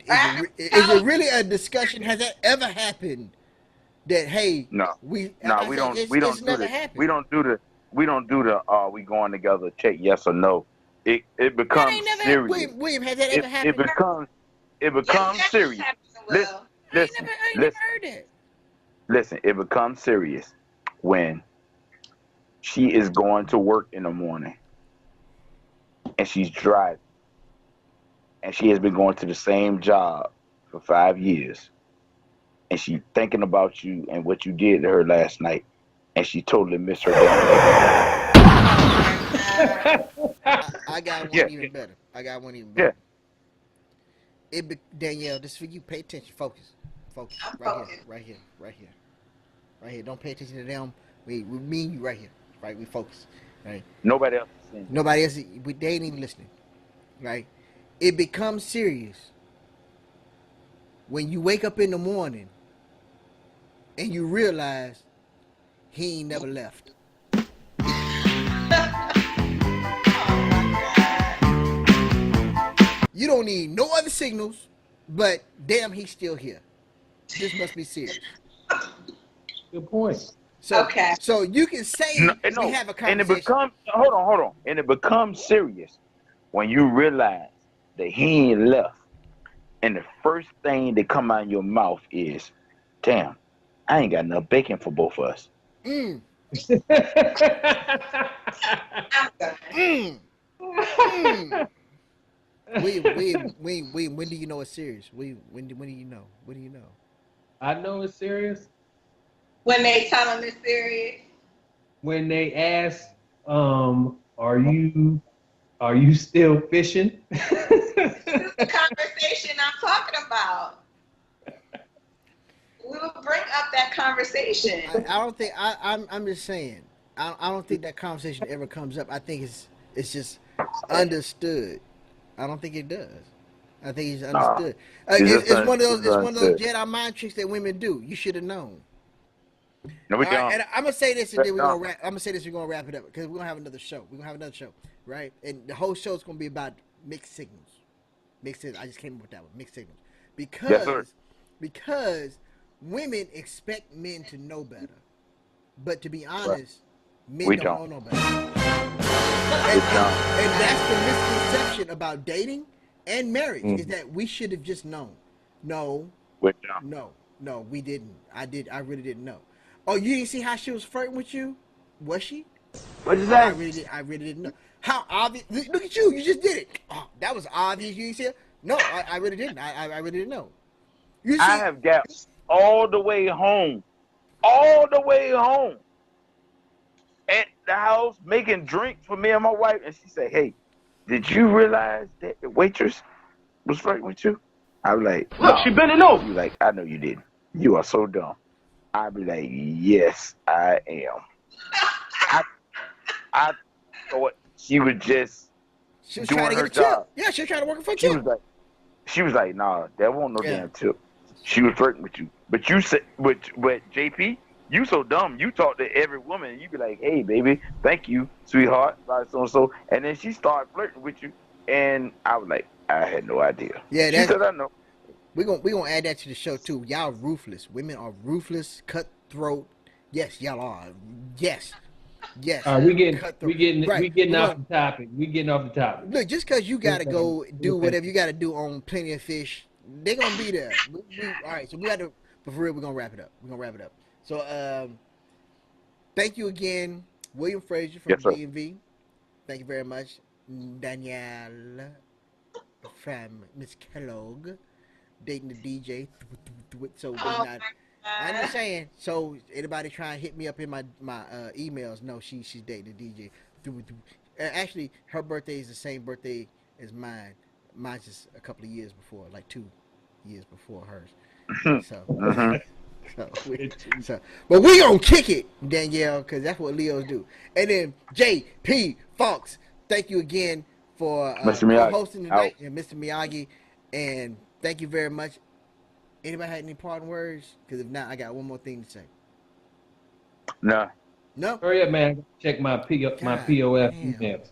is it really a discussion? Has that ever happened? That hey, we don't do the we going together check yes or no. It becomes serious. William, has that ever happened? It becomes serious. Listen, it becomes serious when she is going to work in the morning and she's driving and she has been going to the same job for 5 years and she's thinking about you and what you did to her last night and she totally missed her damn I got one even better. Danielle, this is for you. Pay attention. Focus. Right here. Don't pay attention to them. We mean you right here. Right? We focus. Right? Nobody else. They ain't even listening. Right? It becomes serious when you wake up in the morning and you realize he ain't never left. You don't need no other signals, but damn, he's still here. This must be serious. Good point. So you can say we have a conversation. And it becomes hold on. And it becomes serious when you realize that he ain't left. And the first thing that come out of your mouth is, damn, I ain't got enough bacon for both of us. Mm. When do you know it's serious? When do you know? When do you know? I know it's serious. When they tell them it's serious. When they ask, are you still fishing? This is the conversation I'm talking about. We will bring up that conversation. I don't think I'm just saying. I don't think that conversation ever comes up. I think it's just understood. I don't think it does. I think it's understood. It's one of those Jedi mind tricks that women do. You should have known. No, we don't. And I'm gonna say this, and then we're gonna wrap. I'm gonna say this. We're gonna wrap it up because we're gonna have another show. Right? And the whole show is gonna be about mixed signals. Mixed signals. I just came up with that one. Mixed signals. Because women expect men to know better, but to be honest, men don't know better. And that's the misconception about dating and marriage is that we should have just known. No, we didn't. I really didn't know. Oh, you didn't see how she was flirting with you? Was she? What is that? I really didn't know. How obvious? Look at you. You just did it. Oh, that was obvious. You didn't see it? No, I really didn't. I really didn't know. You see, I have got all the way home at the house making drinks for me and my wife, and she said, "Hey, did you realize that the waitress was flirting with you?" I was like, "Look, she bending over." You like, "I know you didn't. You are so dumb." I'd be like, "Yes, I am." I thought she was just she was doing trying to her get a job. tip. Yeah, she was trying to work for a tip. She was like, "Nah, that won't no damn tip." She was flirting with you, but you said, but JP, You so dumb. You talk to every woman, and you be like, "Hey, baby, thank you, sweetheart," like so and so, and then she started flirting with you, and I was like, I had no idea. Yeah, She that's said, "I know." we gonna add that to the show too. Y'all ruthless. Women are ruthless, cutthroat. Yes, y'all are. Yes, yes. We Cutthroat. getting Right. we getting We're off gonna the topic. We getting off the topic. look just because you gotta go do whatever you gotta do on Plenty of Fish. They're gonna be there. All right. So we got to. But for real, we're gonna wrap it up. We're gonna wrap it up. So thank you again, William Frazier from Yes, sir. DMV. Thank you very much, Danielle from Miss Kellogg, dating the DJ. So there's Oh not. my I'm God. just saying. So anybody trying to hit me up in my emails? No, she's dating the DJ. Actually, her birthday is the same birthday as mine. Mine's just a couple of years before, like 2 years before hers. So, Mhm. so, but we gonna kick it, Danielle, because that's what Leos do. And then J.P. Fox, thank you again for Mr. Miyagi co-hosting out. tonight, and Mr. Miyagi, and thank you very much. Anybody had any parting words? Because if not, I got one more thing to say. Nah. No. Hurry up, man. Check my God POF damn. emails.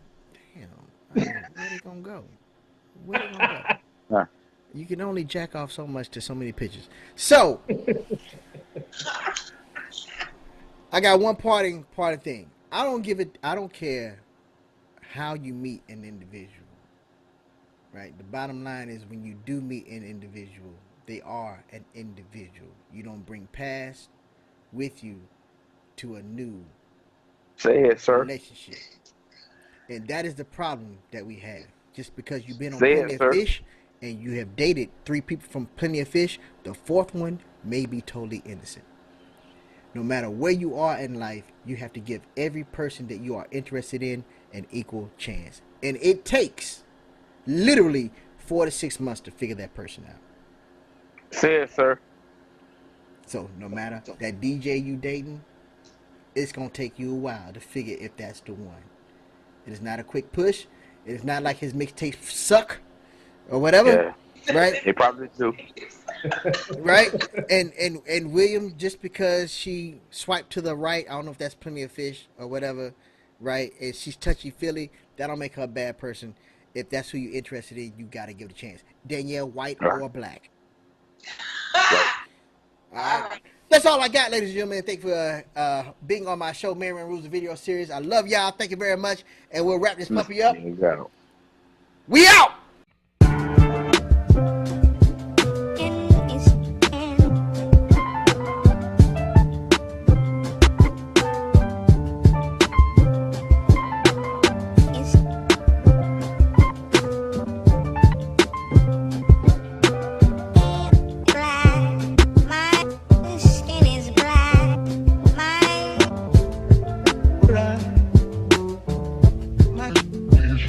Damn. Where they gonna go? Where they gonna go? Nah. You can only jack off so much to so many pictures. So I got one parting thing. I don't care how you meet an individual. Right? The bottom line is when you do meet an individual, they are an individual. You don't bring past with you to a new Say it, sir. relationship. And that is the problem that we have. Just because you've been on Say Plenty it, of sir. Fish and you have dated 3 people from Plenty of Fish, the 4th one may be totally innocent. No matter where you are in life, you have to give every person that you are interested in an equal chance. And it takes literally 4 to 6 months to figure that person out. Say it, sir. So no matter that DJ you dating, it's going to take you a while to figure if that's the one. It is not a quick push. It is not like his mixtapes suck or whatever. Yeah. Right? They probably do. Right? And William, just because she swiped to the right, I don't know if that's Plenty of Fish or whatever, right? And she's touchy feely, that don't make her a bad person. If that's who you're interested in, you gotta give it a chance. Danielle, white or black. All right. That's all I got, ladies and gentlemen. Thank you for being on my show, Marion Rules, the video series. I love y'all. Thank you very much. And we'll wrap this puppy up. There you go. We out!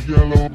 Yellow.